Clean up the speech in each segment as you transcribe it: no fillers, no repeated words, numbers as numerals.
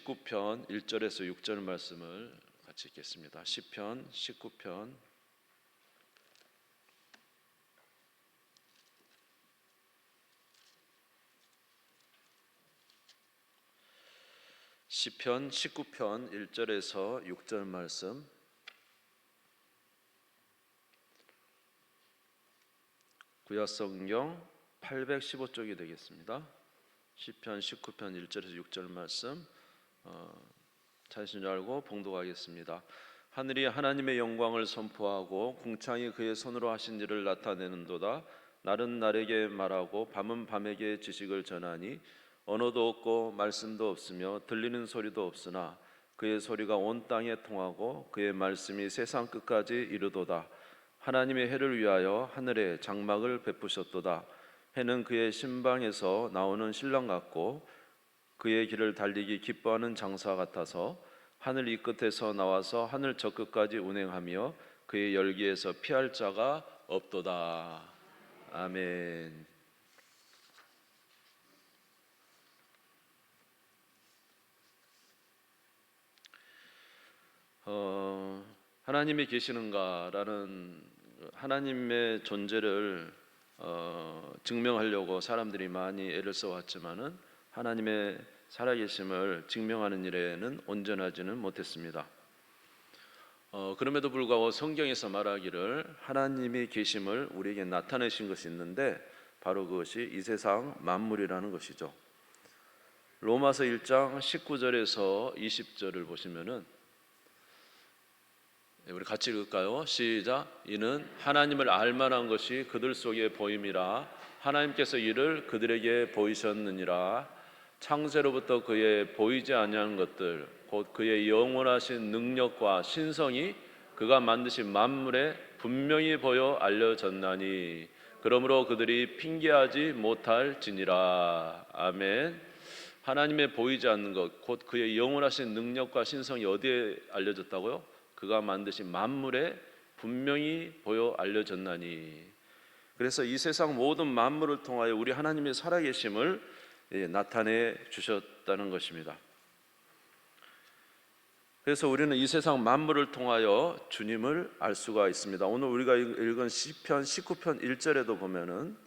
19편 1절에서 6절 말씀을 같이 읽겠습니다. 시편 19편 1절에서 6절 말씀, 구약성경 815쪽이 되겠습니다. 시편 19편 1절에서 6절 말씀 찾으신 줄 알고 봉독하겠습니다. 하늘이 하나님의 영광을 선포하고 궁창이 그의 손으로 하신 일을 나타내는도다. 날은 날에게 말하고 밤은 밤에게 지식을 전하니 언어도 없고 말씀도 없으며 들리는 소리도 없으나 그의 소리가 온 땅에 통하고 그의 말씀이 세상 끝까지 이르도다. 하나님의 해를 위하여 하늘에 장막을 베푸셨도다. 해는 그의 신방에서 나오는 신랑 같고 그의 길을 달리기 기뻐하는 장사 같아서 하늘 이 끝에서 나와서 하늘 저 끝까지 운행하며 그의 열기에서 피할 자가 없도다. 아멘. 하나님이 계시는가라는 하나님의 존재를 증명하려고 사람들이 많이 애를 써왔지만은 하나님의 살아계심을 증명하는 일에는 온전하지는 못했습니다. 그럼에도 불구하고 성경에서 말하기를 하나님이 계심을 우리에게 나타내신 것이 있는데 바로 그것이 이 세상 만물이라는 것이죠. 로마서 1장 19절에서 20절을 보시면은 우리 같이 읽을까요? 시작. 이는 하나님을 알만한 것이 그들 속에 보임이라 하나님께서 이를 그들에게 보이셨느니라. 창세로부터 그의 보이지 아니하는 것들 곧 그의 영원하신 능력과 신성이 그가 만드신 만물에 분명히 보여 알려졌나니 그러므로 그들이 핑계하지 못할지니라. 아멘. 하나님의 보이지 않는 것 곧 그의 영원하신 능력과 신성이 어디에 알려졌다고요? 그가 만드신 만물에 분명히 보여 알려졌나니. 그래서 이 세상 모든 만물을 통하여 우리 하나님의 살아계심을 나타내 주셨다는 것입니다. 그래서 우리는 이 세상 만물을 통하여 주님을 알 수가 있습니다. 오늘 우리가 읽은 시편 19편 1절에도 보면은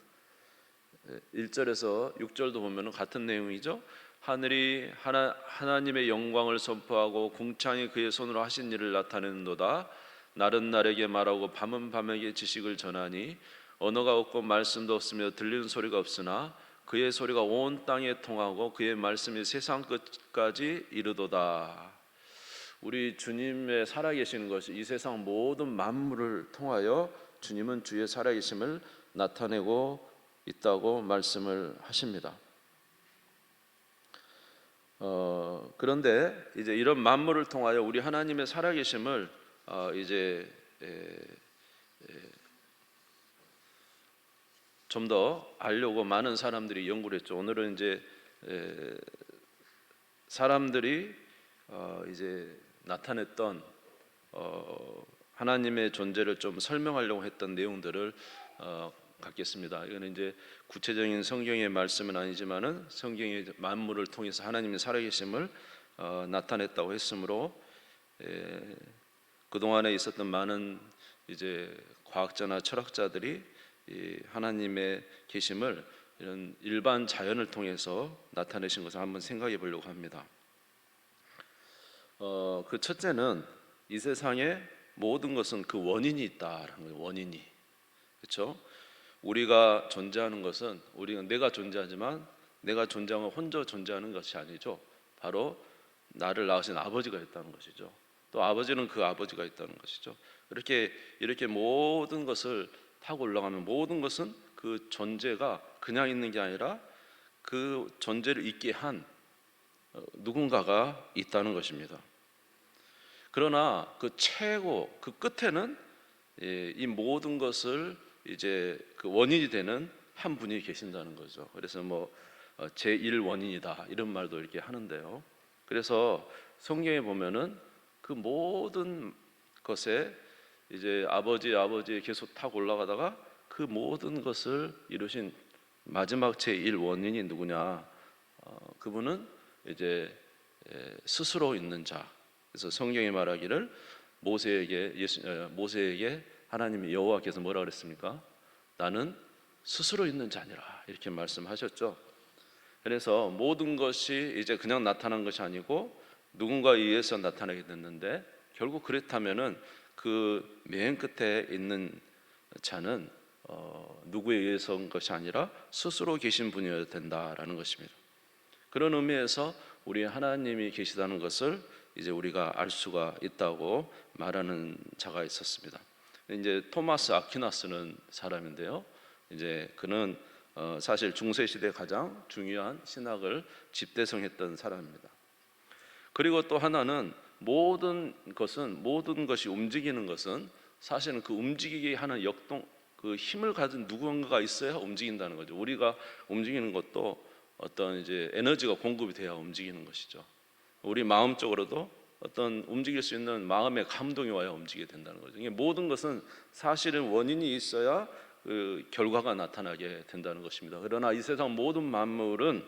1절에서 6절도 보면은 같은 내용이죠. 하늘이 하나님의 영광을 선포하고 궁창이 그의 손으로 하신 일을 나타내는도다. 날은 날에게 말하고 밤은 밤에게 지식을 전하니 언어가 없고 말씀도 없으며 들리는 소리가 없으나 그의 소리가 온 땅에 통하고 그의 말씀이 세상 끝까지 이르도다. 우리 주님의 살아계시는 것이 이 세상 모든 만물을 통하여 주님은 주의 살아계심을 나타내고 있다고 말씀을 하십니다. 그런데 이제 이런 만물을 통하여 우리 하나님의 살아계심을 이제 좀 더 알려고 많은 사람들이 연구를 했죠. 오늘은 이제 사람들이 이제 나타냈던 하나님의 존재를 좀 설명하려고 했던 내용들을 갖겠습니다. 이거는 이제 구체적인 성경의 말씀은 아니지만은 성경의 만물을 통해서 하나님의 살아계심을 나타냈다고 했으므로 그 동안에 있었던 많은 이제 과학자나 철학자들이 이 하나님의 계심을 이런 일반 자연을 통해서 나타내신 것을 한번 생각해 보려고 합니다. 그 첫째는 이 세상에 모든 것은 그 원인이 있다라는 거예요. 원인이. 그렇죠? 우리가 존재하는 것은 내가 존재하지만 내가 존재하는 건 혼자 존재하는 것이 아니죠. 바로 나를 낳으신 아버지가 있다는 것이죠. 또 아버지는 그 아버지가 있다는 것이죠. 이렇게 모든 것을 타고 올라가면 모든 것은 그 존재가 그냥 있는 게 아니라 그 존재를 있게 한 누군가가 있다는 것입니다. 그러나 그 최고 그 끝에는 이 모든 것을 이제 그 원인이 되는 한 분이 계신다는 거죠. 그래서 뭐 제1원인이다 이런 말도 이렇게 하는데요. 그래서 성경에 보면은 그 모든 것에 이제 아버지 계속 타고 올라가다가 그 모든 것을 이루신 마지막 제1원인이 누구냐? 그분은 이제 스스로 있는 자. 그래서 성경이 말하기를 모세에게 하나님이 여호와께서 뭐라 그랬습니까? 나는 스스로 있는 자니라 이렇게 말씀하셨죠. 그래서 모든 것이 이제 그냥 나타난 것이 아니고 누군가에 의해서 나타나게 됐는데, 결국 그렇다면은 그 맨 끝에 있는 자는 누구에 의해서 온 것이 아니라 스스로 계신 분이어야 된다라는 것입니다. 그런 의미에서 우리 하나님이 계시다는 것을 이제 우리가 알 수가 있다고 말하는 자가 있었습니다. 이제 토마스 아퀴나스는 사람인데요. 이제 그는 사실 중세 시대 가장 중요한 신학을 집대성했던 사람입니다. 그리고 또 하나는 모든 것이 움직이는 것은 사실은 그 움직이게 하는 그 힘을 가진 누군가가 있어야 움직인다는 거죠. 우리가 움직이는 것도 어떤 이제 에너지가 공급이 돼야 움직이는 것이죠. 우리 마음적으로도 어떤 움직일 수 있는 마음의 감동이 와야 움직이게 된다는 거죠. 이게 모든 것은 사실은 원인이 있어야 그 결과가 나타나게 된다는 것입니다. 그러나 이 세상 모든 만물은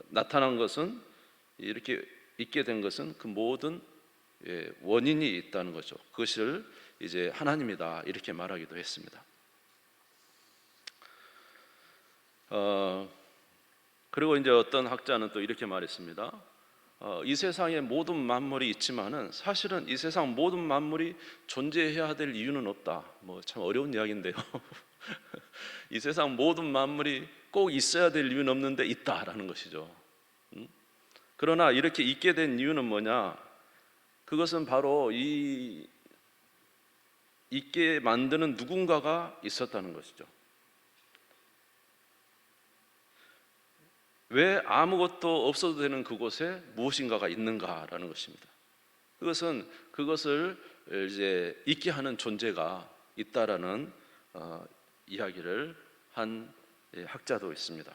나타난 것은, 이렇게 있게 된 것은 그 모든 원인이 있다는 거죠. 그것을 이제 하나님이다 이렇게 말하기도 했습니다. 그리고 이제 어떤 학자는 또 이렇게 말했습니다. 이 세상에 모든 만물이 있지만은 사실은 이 세상 모든 만물이 존재해야 될 이유는 없다. 뭐 참 어려운 이야기인데요. 이 세상 모든 만물이 꼭 있어야 될 이유는 없는데 있다라는 것이죠. 그러나 이렇게 있게 된 이유는 뭐냐? 그것은 바로 이 있게 만드는 누군가가 있었다는 것이죠. 왜 아무것도 없어도 되는 그곳에 무엇인가가 있는가라는 것입니다. 그것을 이제 있게 하는 존재가 있다라는 이야기를 한 학자도 있습니다.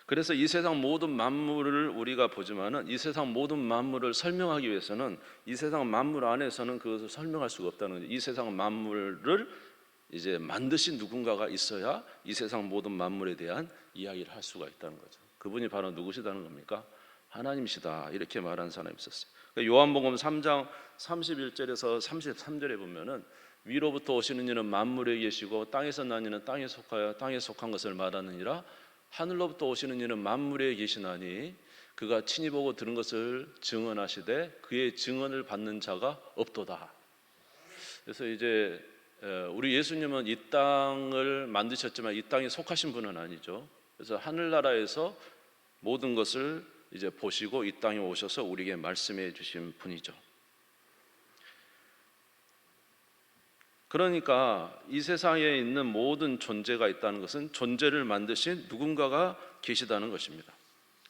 그래서 이 세상 모든 만물을 우리가 보지만은 이 세상 모든 만물을 설명하기 위해서는 이 세상 만물 안에서는 그것을 설명할 수가 없다는 거죠. 이 세상 만물을 이제 만드신 누군가가 있어야 이 세상 모든 만물에 대한 이야기를 할 수가 있다는 거죠. 그분이 바로 누구시다는 겁니까? 하나님이시다 이렇게 말한 사람이 있었어요. 요한복음 3장 31절에서 33절에 보면은 위로부터 오시는 이는 만물에 계시고 땅에서 난 이는 땅에 속하여 땅에 속한 것을 말하느니라. 하늘로부터 오시는 이는 만물에 계시나니 그가 친히 보고 들은 것을 증언하시되 그의 증언을 받는 자가 없도다. 그래서 이제 우리 예수님은 이 땅을 만드셨지만 이 땅에 속하신 분은 아니죠. 그래서 하늘나라에서 모든 것을 이제 보시고 이 땅에 오셔서 우리에게 말씀해 주신 분이죠. 그러니까 이 세상에 있는 모든 존재가 있다는 것은 존재를 만드신 누군가가 계시다는 것입니다.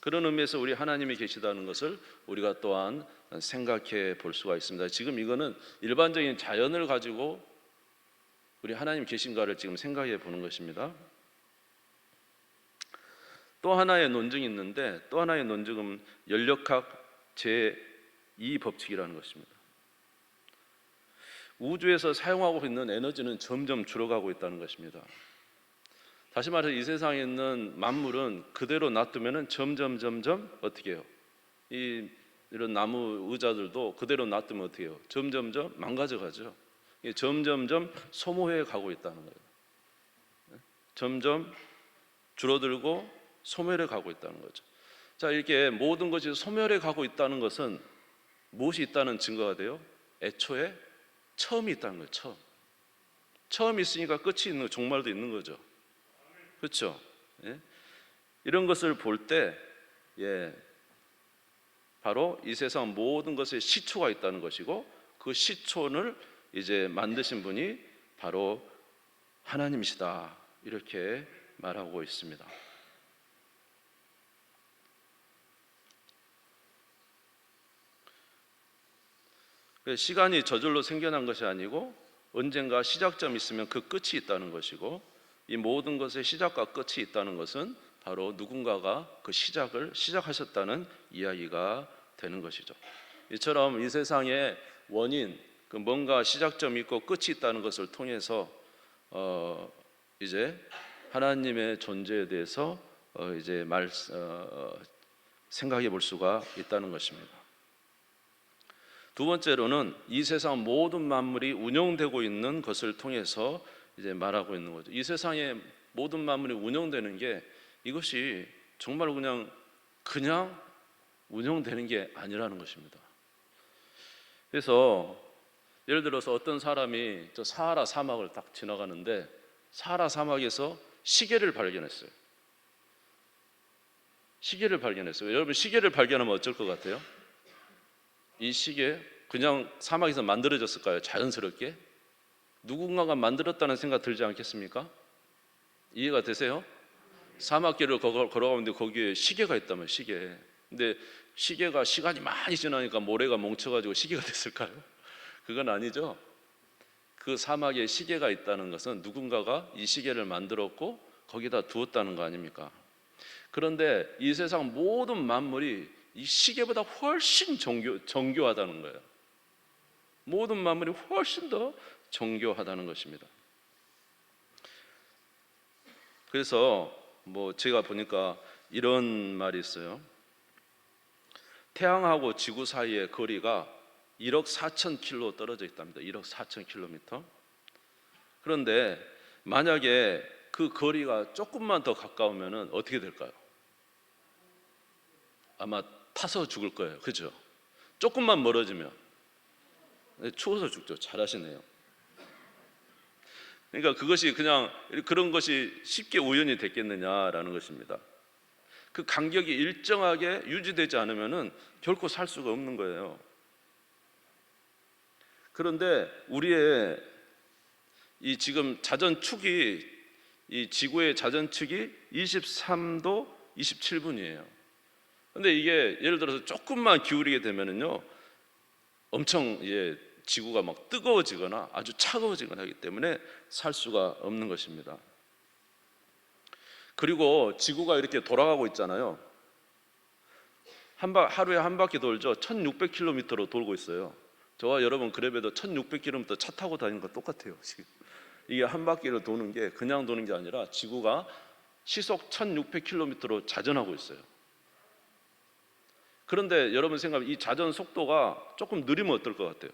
그런 의미에서 우리 하나님이 계시다는 것을 우리가 또한 생각해 볼 수가 있습니다. 지금 이거는 일반적인 자연을 가지고 우리 하나님 계신가를 지금 생각해 보는 것입니다. 또 하나의 논증이 있는데, 또 하나의 논증은 연력학 제2 법칙이라는 것입니다. 우주에서 사용하고 있는 에너지는 점점 줄어가고 있다는 것입니다. 다시 말해서 이 세상에 있는 만물은 그대로 놔두면 점점 어떻게 해요? 이런 나무 의자들도 그대로 놔두면 어떻게 해요? 점점 망가져 가죠. 점점 소모해 가고 있다는 거예요. 점점 줄어들고 소멸해 가고 있다는 거죠. 자, 이렇게 모든 것이 소멸해 가고 있다는 것은 무엇이 있다는 증거가 돼요? 애초에 처음이 있다는 거예요. 처음이 있으니까 끝이 있는, 종말도 있는 거죠. 그렇죠? 예? 이런 것을 볼 때 바로 이 세상 모든 것에 시초가 있다는 것이고, 그 시초를 이제 만드신 분이 바로 하나님이시다 이렇게 말하고 있습니다. 시간이 저절로 생겨난 것이 아니고 언젠가 시작점이 있으면 그 끝이 있다는 것이고, 이 모든 것의 시작과 끝이 있다는 것은 바로 누군가가 그 시작을 시작하셨다는 이야기가 되는 것이죠. 이처럼 이 세상의 원인, 그 뭔가 시작점이 있고 끝이 있다는 것을 통해서 이제 하나님의 존재에 대해서 이제 생각해 볼 수가 있다는 것입니다. 두 번째로는 이 세상 모든 만물이 운영되고 있는 것을 통해서 이제 말하고 있는 거죠. 이 세상의 모든 만물이 운영되는 게 이것이 정말 그냥 운영되는 게 아니라는 것입니다. 그래서 예를 들어서 어떤 사람이 저 사하라 사막을 딱 지나가는데 사하라 사막에서 시계를 발견했어요. 시계를 발견했어요. 여러분 시계를 발견하면 어쩔 것 같아요? 이 시계 그냥 사막에서 만들어졌을까요? 자연스럽게? 누군가가 만들었다는 생각 들지 않겠습니까? 이해가 되세요? 사막길을 걸어가는데 거기에 시계가 있다면 시계. 근데 시계가 시간이 많이 지나니까 모래가 뭉쳐가지고 시계가 됐을까요? 그건 아니죠. 그 사막에 시계가 있다는 것은 누군가가 이 시계를 만들었고 거기다 두었다는 거 아닙니까? 그런데 이 세상 모든 만물이 이 시계보다 훨씬 정교하다는 거예요. 모든 만물이 훨씬 더 정교하다는 것입니다. 그래서 제가 보니까 이런 말이 있어요. 태양하고 지구 사이의 거리가 1억 4천 킬로 떨어져 있답니다. 1억 4천 킬로미터. 그런데 만약에 그 거리가 조금만 더 가까우면 어떻게 될까요? 아마 타서 죽을 거예요. 그죠? 조금만 멀어지면 추워서 죽죠. 잘하시네요. 그러니까 그것이 그냥 그런 것이 쉽게 우연히 됐겠느냐라는 것입니다. 그 간격이 일정하게 유지되지 않으면 결코 살 수가 없는 거예요. 그런데 우리의 이 지금 자전축이 이 지구의 자전축이 23도 27분이에요. 근데 이게 예를 들어서 조금만 기울이게 되면은요, 엄청 지구가 막 뜨거워지거나 아주 차가워지거나 하기 때문에 살 수가 없는 것입니다. 그리고 지구가 이렇게 돌아가고 있잖아요. 하루에 한 바퀴 돌죠. 1600km로 돌고 있어요. 저와 여러분 그래봬도 1600km 차 타고 다니는 거 똑같아요. 지금 이게 한 바퀴를 도는 게 그냥 도는 게 아니라 지구가 시속 1600km로 자전하고 있어요. 그런데 여러분 생각하면 이 자전 속도가 조금 느리면 어떨 것 같아요?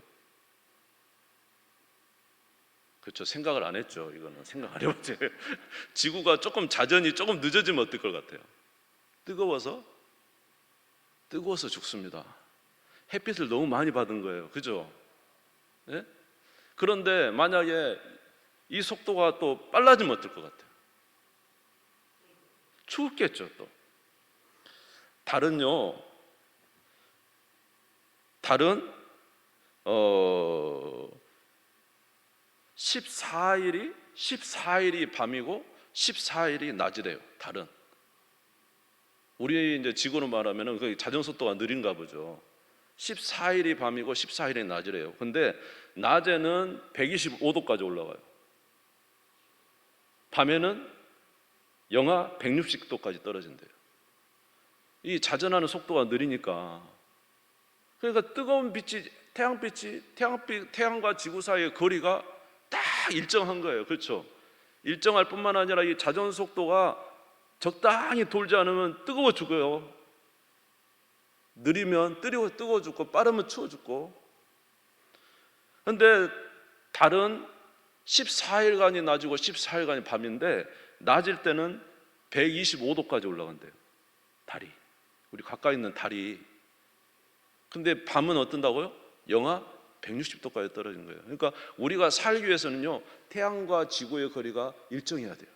그렇죠. 생각을 안 했죠. 이거는 생각 안 해봤죠. 지구가 자전이 조금 늦어지면 어떨 것 같아요? 뜨거워서 죽습니다. 햇빛을 너무 많이 받은 거예요. 그죠? 네? 그런데 만약에 이 속도가 또 빨라지면 어떨 것 같아요? 추웠겠죠. 또 달은 14일이 밤이고 14일이 낮이래요. 달은. 우리 이제 지구로 말하면은 그 자전 속도가 느린가 보죠. 14일이 밤이고 14일이 낮이래요. 근데 낮에는 125도까지 올라가요. 밤에는 영하 160도까지 떨어진대요. 이 자전하는 속도가 느리니까. 그러니까 뜨거운 빛이 태양과 지구 사이의 거리가 딱 일정한 거예요. 그렇죠? 일정할 뿐만 아니라 이 자전 속도가 적당히 돌지 않으면 뜨거워 죽어요. 느리면 뜨거워 죽고 빠르면 추워 죽고. 그런데 달은 14일간이 낮이고 14일간이 밤인데 낮일 때는 125도까지 올라간대요. 달이. 우리 가까이 있는 달이. 근데 밤은 어떤다고요? 영하 160도까지 떨어진 거예요. 그러니까 우리가 살기 위해서는요, 태양과 지구의 거리가 일정해야 돼요.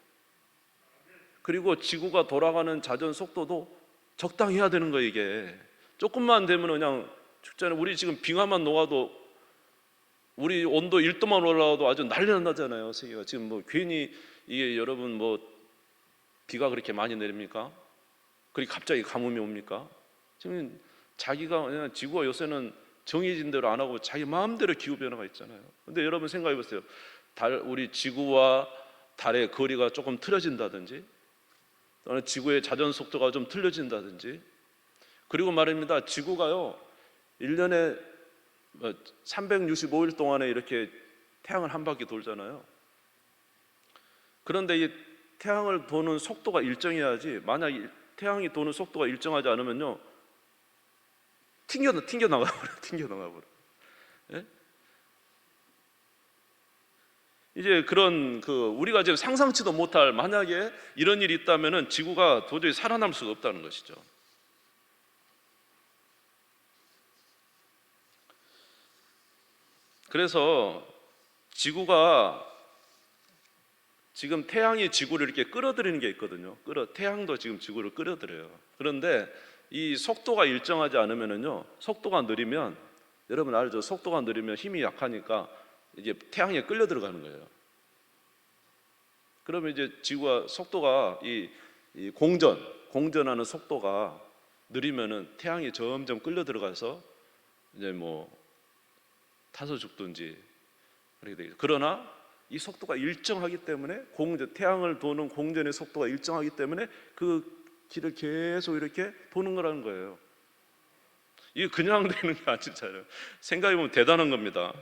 그리고 지구가 돌아가는 자전 속도도 적당히 해야 되는 거예요. 이게 조금만 되면 그냥 죽잖아요. 우리 지금 빙하만 녹아도 우리 온도 1도만 올라와도 아주 난리 나잖아요. 세계가 지금 괜히 이게 여러분 비가 그렇게 많이 내립니까? 그리고 갑자기 가뭄이 옵니까? 지금 자기가 그냥 지구가 요새는 정해진 대로 안 하고 자기 마음대로 기후 변화가 있잖아요. 근데 여러분 생각해 보세요. 우리 지구와 달의 거리가 조금 틀어진다든지, 또는 지구의 자전 속도가 좀 틀려진다든지, 그리고 말입니다. 지구가요 1년에 365일 동안에 이렇게 태양을 한 바퀴 돌잖아요. 그런데 이 태양을 도는 속도가 일정해야지, 만약 태양이 도는 속도가 일정하지 않으면요 튕겨 나가버려. 튕겨 나가버려. 예? 이제 그런 우리가 지금 상상치도 못할, 만약에 이런 일이 있다면은 지구가 도저히 살아남을 수가 없다는 것이죠. 그래서 지구가 지금 태양이 지구를 이렇게 끌어들이는 게 있거든요. 태양도 지금 지구를 끌어들여요. 그런데 이 속도가 일정하지 않으면은요, 속도가 느리면, 여러분 알죠? 속도가 느리면 힘이 약하니까 이제 태양에 끌려 들어가는 거예요. 그러면 이제 지구가 속도가 이 공전하는 속도가 느리면은 태양이 점점 끌려 들어가서 이제 뭐 타서 죽든지 그렇게 되겠죠. 그러나 이 속도가 일정하기 때문에 태양을 도는 공전의 속도가 일정하기 때문에 그 길을 계속 이렇게 도는 거라는 거예요. 이게 그냥 되는 게 아니잖아요. 생각해보면 대단한 겁니다.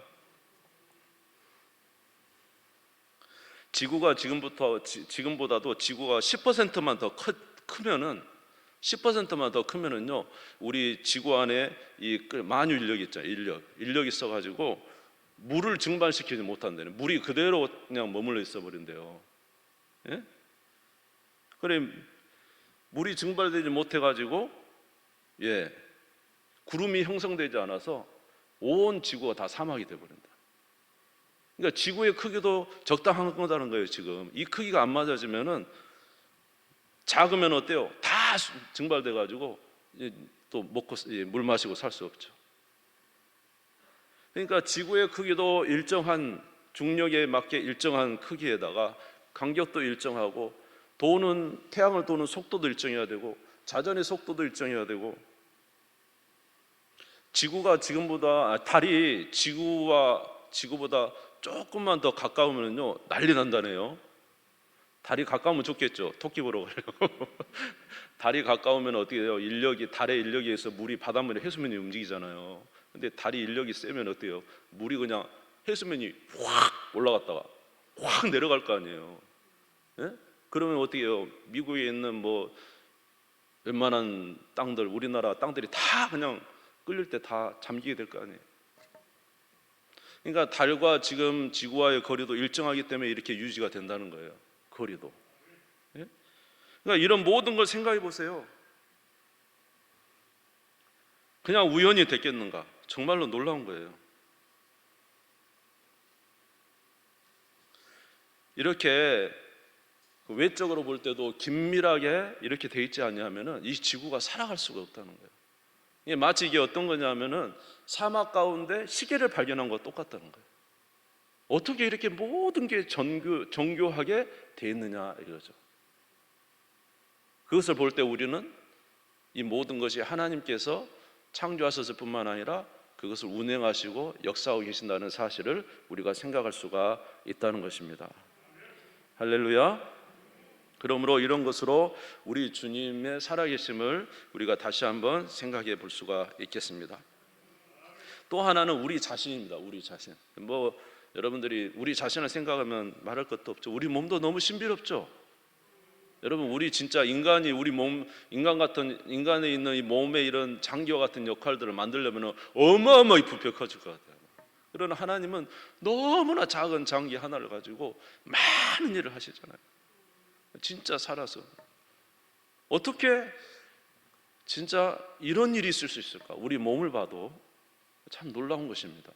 지구가 지금보다도 지구가 10%만 더 크면은 10%만 더 크면은요, 우리 지구 안에 이 만유 인력이 있잖아요. 인력이 있어가지고 물을 증발시키지 못한다네. 물이 그대로 그냥 머물러 있어 버린대요. 예? 그래, 물이 증발되지 못해가지고 구름이 형성되지 않아서 온 지구가 다 사막이 돼버린다. 그러니까 지구의 크기도 적당한 거다는 거예요. 지금 이 크기가 안 맞아지면은, 작으면 어때요? 다 증발돼 가지고 또 먹고 물 마시고 살 수 없죠. 그러니까 지구의 크기도 일정한 중력에 맞게 일정한 크기에다가 간격도 일정하고, 태양을 도는 속도도 일정해야 되고, 자전의 속도도 일정해야 되고, 달이 지구보다 조금만 더 가까우면요, 난리 난다네요. 달이 가까우면 좋겠죠. 토끼 보러 가려고. 달이 가까우면 어떻게 해요? 달의 인력에 의해서 물이 바닷물에 해수면이 움직이잖아요. 근데 달이 인력이 세면 어때요? 물이 그냥 해수면이 확 올라갔다가 확 내려갈 거 아니에요. 예? 그러면 어떻게 해요? 미국에 있는 뭐 웬만한 땅들, 우리나라 땅들이 다 그냥 끌릴 때 다 잠기게 될 거 아니에요. 그러니까 달과 지금 지구와의 거리도 일정하기 때문에 이렇게 유지가 된다는 거예요. 거리도. 예? 그러니까 이런 모든 걸 생각해 보세요. 그냥 우연히 됐겠는가? 정말로 놀라운 거예요. 이렇게 외적으로 볼 때도 긴밀하게 이렇게 돼 있지 않냐면은 이 지구가 살아갈 수가 없다는 거예요. 이게 마치 이게 어떤 거냐면은 사막 가운데 시계를 발견한 것과 똑같다는 거예요. 어떻게 이렇게 모든 게 정교하게 돼 있느냐 이거죠. 그것을 볼 때 우리는 이 모든 것이 하나님께서 창조하셨을 뿐만 아니라 그것을 운행하시고 역사하고 계신다는 사실을 우리가 생각할 수가 있다는 것입니다. 할렐루야. 그러므로 이런 것으로 우리 주님의 살아계심을 우리가 다시 한번 생각해 볼 수가 있겠습니다. 또 하나는 우리 자신입니다. 우리 자신. 여러분들이 우리 자신을 생각하면 말할 것도 없죠. 우리 몸도 너무 신비롭죠. 여러분, 우리 진짜 인간에 있는 이 몸의 이런 장기와 같은 역할들을 만들려면 어마어마하게 부피가 커질 것 같아요. 그러나 하나님은 너무나 작은 장기 하나를 가지고 많은 일을 하시잖아요. 진짜 살아서 어떻게 진짜 이런 일이 있을 수 있을까? 우리 몸을 봐도 참 놀라운 것입니다.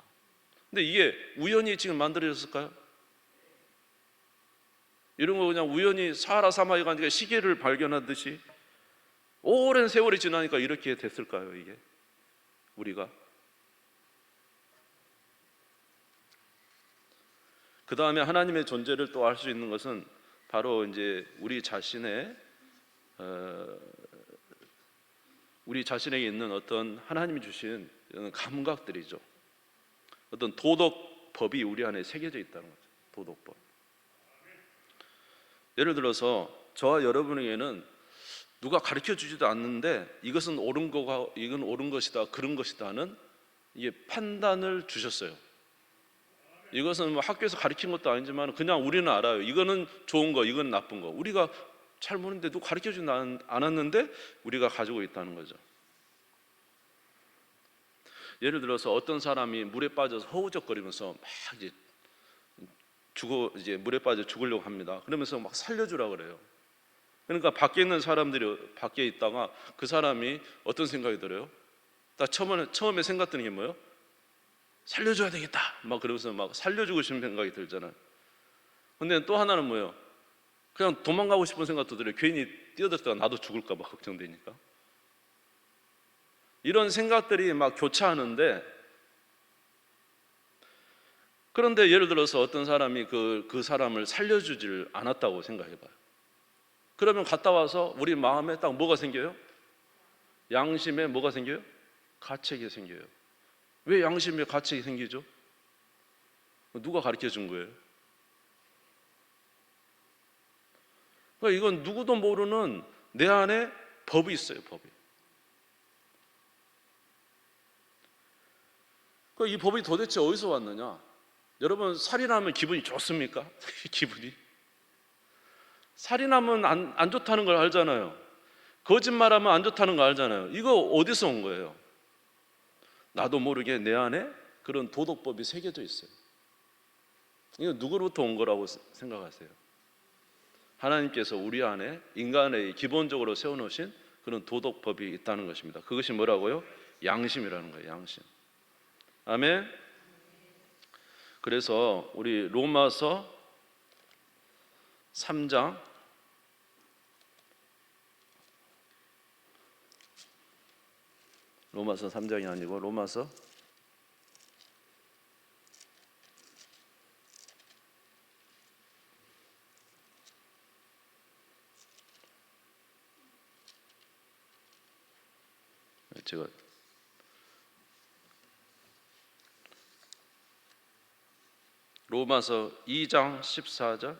근데 이게 우연히 지금 만들어졌을까요? 이런 거 그냥 우연히 사하라 사막에 가니까 시계를 발견하듯이 오랜 세월이 지나니까 이렇게 됐을까요? 이게 우리가 그 다음에 하나님의 존재를 또 알 수 있는 것은 바로 이제 우리 자신에게 있는 어떤 하나님이 주신 감각들이죠. 어떤 도덕법이 우리 안에 새겨져 있다는 거죠. 도덕법. 예를 들어서 저와 여러분에게는 누가 가르쳐 주지도 않는데 이것은 옳은 거고 이건 옳은 것이다, 그런 것이다는 이게 판단을 주셨어요. 이것은 뭐 학교에서 가르친 것도 아니지만 그냥 우리는 알아요. 이거는 좋은 거, 이건 나쁜 거. 우리가 잘 모르는데 누가 가르쳐 주지 않았는데 우리가 가지고 있다는 거죠. 예를 들어서 어떤 사람이 물에 빠져서 허우적거리면서 막 이제 물에 빠져 죽으려고 합니다. 그러면서 막 살려주라 그래요. 그러니까 밖에 있는 사람들이 밖에 있다가 그 사람이 어떤 생각이 들어요? 다 처음에 생각 드는 게 뭐예요? 살려줘야 되겠다. 막 그러면서 막 살려주고 싶은 생각이 들잖아요. 근데 또 하나는 뭐예요? 그냥 도망가고 싶은 생각도 들어요. 괜히 뛰어들다가 나도 죽을까 봐 걱정되니까. 이런 생각들이 막 교차하는데, 그런데 예를 들어서 어떤 사람이 그 사람을 살려주질 않았다고 생각해봐요. 그러면 갔다 와서 우리 마음에 딱 뭐가 생겨요? 양심에 뭐가 생겨요? 가책이 생겨요. 왜 양심에 가책이 생기죠? 누가 가르쳐 준 거예요? 그러니까 이건 누구도 모르는 내 안에 법이 있어요, 법이. 그러니까 이 법이 도대체 어디서 왔느냐? 여러분, 살인하면 기분이 좋습니까? 기분이? 살인하면 안 좋다는 걸 알잖아요. 거짓말하면 안 좋다는 걸 알잖아요. 이거 어디서 온 거예요? 나도 모르게 내 안에 그런 도덕법이 새겨져 있어요. 이거 누구로부터 온 거라고 생각하세요? 하나님께서 우리 안에 인간의 기본적으로 세워놓으신 그런 도덕법이 있다는 것입니다. 그것이 뭐라고요? 양심이라는 거예요. 양심. 아멘. 그래서 우리 로마서 3장 로마서 3장이 아니고 로마서 제가 로마서 2장 14절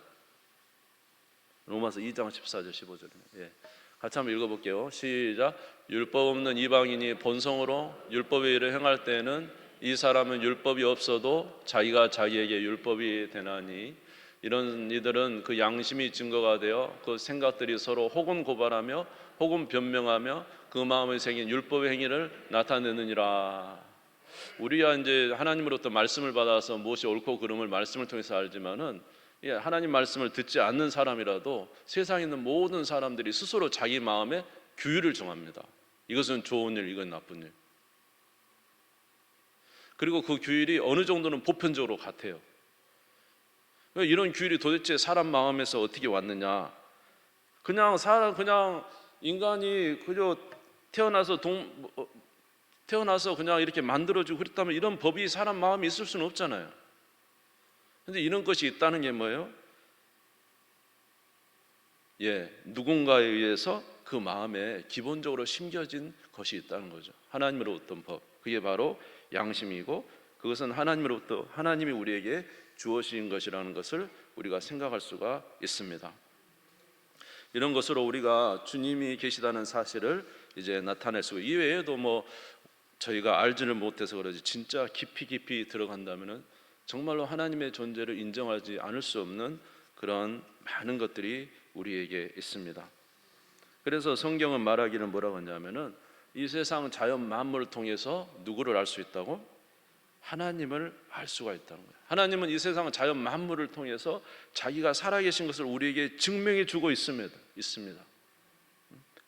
로마서 2장 14절 15절입니다. 예. 같이 한번 읽어볼게요. 시작. 율법 없는 이방인이 본성으로 율법의 일을 행할 때에는 이 사람은 율법이 없어도 자기가 자기에게 율법이 되나니 이런 이들은 그 양심이 증거가 되어 그 생각들이 서로 혹은 고발하며 혹은 변명하며 그 마음에 생긴 율법의 행위를 나타내느니라. 우리가 이제 하나님으로부터 말씀을 받아서 무엇이 옳고 그름을 말씀을 통해서 알지만은 하나님 말씀을 듣지 않는 사람이라도 세상에 있는 모든 사람들이 스스로 자기 마음에 규율을 정합니다. 이것은 좋은 일, 이건 나쁜 일. 그리고 그 규율이 어느 정도는 보편적으로 같아요. 이런 규율이 도대체 사람 마음에서 어떻게 왔느냐? 그냥 인간이 그저 태어나서 그냥 이렇게 만들어지고 그랬다면 이런 법이 사람 마음에 있을 수는 없잖아요. 근데 이런 것이 있다는 게 뭐예요? 누군가에 의해서 그 마음에 기본적으로 심겨진 것이 있다는 거죠. 하나님으로부터 법. 그게 바로 양심이고 그것은 하나님으로부터 하나님이 우리에게 주어진 것이라는 것을 우리가 생각할 수가 있습니다. 이런 것으로 우리가 주님이 계시다는 사실을 이제 나타낼 수 있고 이외에도 저희가 알지를 못해서 그러지 진짜 깊이 들어간다면은 정말로 하나님의 존재를 인정하지 않을 수 없는 그런 많은 것들이 우리에게 있습니다. 그래서 성경은 말하기를 뭐라고 하냐면은 이 세상 자연 만물을 통해서 누구를 알 수 있다고? 하나님을 알 수가 있다는 거예요. 하나님은 이 세상 자연 만물을 통해서 자기가 살아계신 것을 우리에게 증명해 주고 있습니다.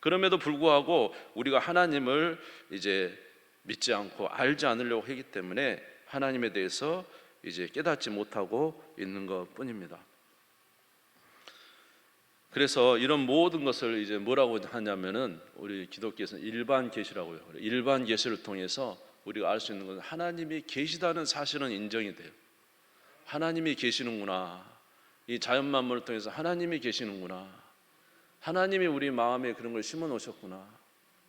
그럼에도 불구하고 우리가 하나님을 이제 믿지 않고 알지 않으려고 하기 때문에 하나님에 대해서 이제 깨닫지 못하고 있는 것뿐입니다. 그래서 이런 모든 것을 이제 뭐라고 하냐면은 우리 기독교에서는 일반 계시라고요. 일반 계시를 통해서 우리가 알 수 있는 것은 하나님이 계시다는 사실은 인정이 돼요. 하나님이 계시는구나. 이 자연 만물을 통해서 하나님이 계시는구나. 하나님이 우리 마음에 그런 걸 심어 놓으셨구나.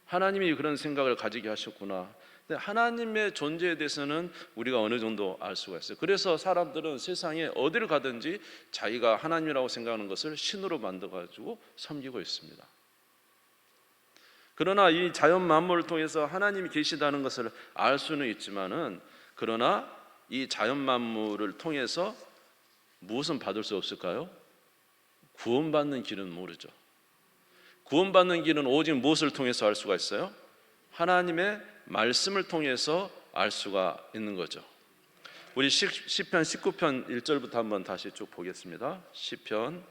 하나님이 그런 생각을 가지게 하셨구나. 하나님의 존재에 대해서는 우리가 어느 정도 알 수가 있어요. 그래서 사람들은 세상에 어디를 가든지 자기가 하나님이라고 생각하는 것을 신으로 만들어가지고 섬기고 있습니다. 그러나 이 자연 만물을 통해서 하나님이 계시다는 것을 알 수는 있지만은 그러나 이 자연 만물을 통해서 무엇은 받을 수 없을까요? 구원받는 길은 모르죠. 구원받는 길은 오직 무엇을 통해서 알 수가 있어요? 하나님의 말씀을 통해서 알 수가 있는 거죠. 우리 시편 19편 1절부터 한번 다시 쭉 보겠습니다. 시편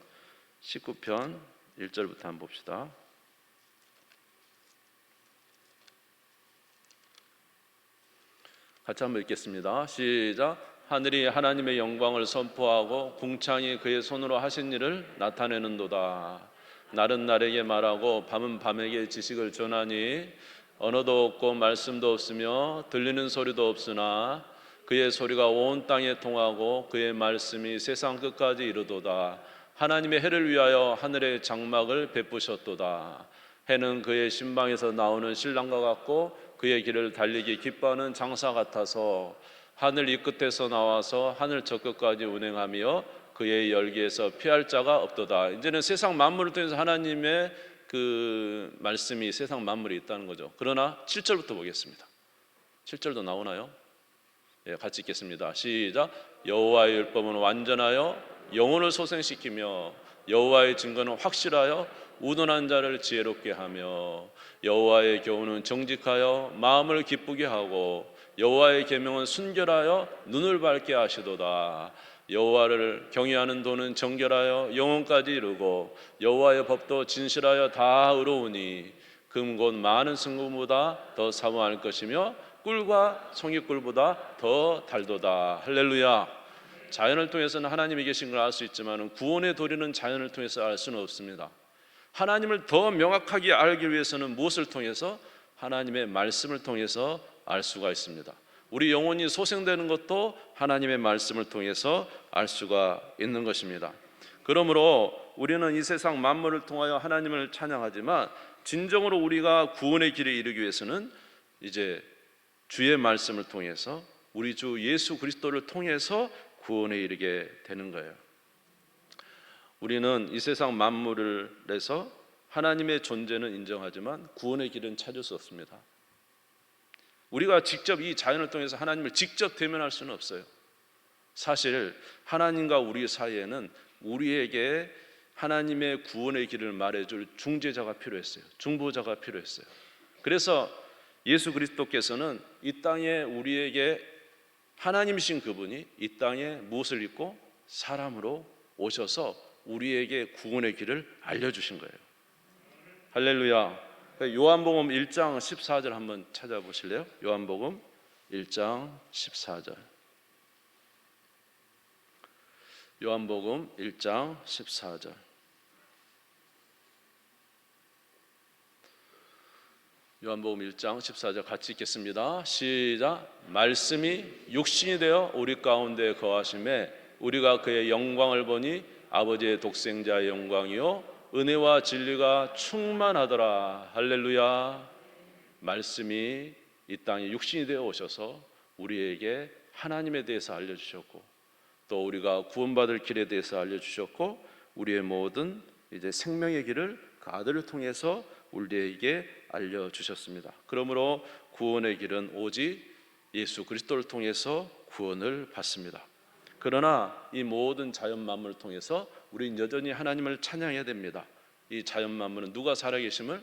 19편 1절부터 한번 봅시다. 같이 한번 읽겠습니다. 시작. 하늘이 하나님의 영광을 선포하고 궁창이 그의 손으로 하신 일을 나타내는도다. 날은 날에게 말하고 밤은 밤에게 지식을 전하니 언어도 없고 말씀도 없으며 들리는 소리도 없으나 그의 소리가 온 땅에 통하고 그의 말씀이 세상 끝까지 이르도다. 하나님의 해를 위하여 하늘의 장막을 베푸셨도다. 해는 그의 신방에서 나오는 신랑과 같고 그의 길을 달리기 기뻐하는 장사 같아서 하늘 이 끝에서 나와서 하늘 저 끝까지 운행하며 그의 열기에서 피할 자가 없도다. 이제는 세상 만물을 통해서 하나님의 그 말씀이 세상 만물에 있다는 거죠. 그러나 7절부터 보겠습니다. 7절도 나오나요? 예, 같이 읽겠습니다. 시작. 여호와의 율법은 완전하여 영혼을 소생시키며 여호와의 증거는 확실하여 우둔한 자를 지혜롭게 하며 여호와의 교훈은 정직하여 마음을 기쁘게 하고 여호와의 계명은 순결하여 눈을 밝게 하시도다. 여호와를 경외하는 도는 정결하여 영혼까지 이루고 여호와의 법도 진실하여 다 의로우니 금 곧 많은 승금보다 더 사모할 것이며 꿀과 송이꿀보다 더 달도다. 할렐루야. 자연을 통해서는 하나님이 계신 걸 알 수 있지만 구원의 도리는 자연을 통해서 알 수는 없습니다. 하나님을 더 명확하게 알기 위해서는 무엇을 통해서? 하나님의 말씀을 통해서 알 수가 있습니다. 우리 영혼이 소생되는 것도 하나님의 말씀을 통해서 알 수가 있는 것입니다. 그러므로 우리는 이 세상 만물을 통하여 하나님을 찬양하지만 진정으로 우리가 구원의 길에 이르기 위해서는 이제 주의 말씀을 통해서 우리 주 예수 그리스도를 통해서 구원에 이르게 되는 거예요. 우리는 이 세상 만물에서 하나님의 존재는 인정하지만 구원의 길은 찾을 수 없습니다. 우리가 직접 이 자연을 통해서 하나님을 직접 대면할 수는 없어요. 사실 하나님과 우리 사이에는 우리에게 하나님의 구원의 길을 말해줄 중재자가 필요했어요. 중보자가 필요했어요. 그래서 예수 그리스도께서는 이 땅에 우리에게 하나님이신 그분이 이 땅에 무엇을 입고 사람으로 오셔서 우리에게 구원의 길을 알려주신 거예요. 할렐루야. 요한복음 1장 14절 한번 찾아보실래요? 요한복음 1장 14절. 요한복음 1장 14절. 요한복음 1장 14절 같이 읽겠습니다. 시작. 말씀이 육신이 되어 우리 가운데 거하심에 우리가 그의 영광을 보니 아버지의 독생자의 영광이요 은혜와 진리가 충만하더라. 할렐루야. 말씀이 이 땅에 육신이 되어 오셔서 우리에게 하나님에 대해서 알려주셨고 또 우리가 구원받을 길에 대해서 알려주셨고 우리의 모든 이제 생명의 길을 그 아들을 통해서 우리에게 알려주셨습니다. 그러므로 구원의 길은 오직 예수 그리스도를 통해서 구원을 받습니다. 그러나 이 모든 자연 만물을 통해서 우리는 여전히 하나님을 찬양해야 됩니다. 이 자연 만물은 누가 살아계심을?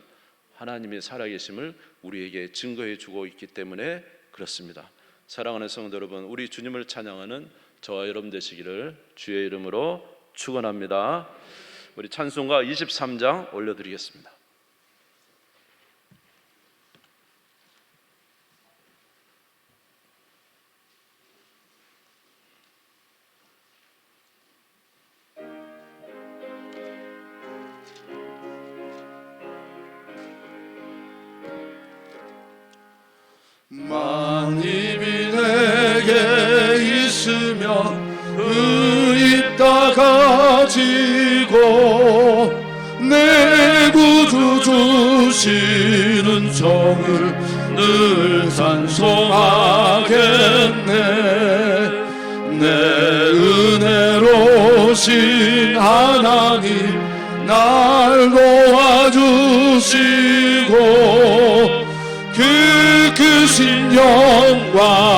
하나님이 살아계심을 우리에게 증거해 주고 있기 때문에 그렇습니다. 사랑하는 성도 여러분, 우리 주님을 찬양하는 저와 여러분 되시기를 주의 이름으로 축원합니다. 우리 찬송가 23장 올려드리겠습니다. 만입이 내게 있으면 의있다 가지고 내 구주 주시는 정을 늘 찬송하겠네. 내 은혜로신 하나님 날 도와주시고 그 크신 영광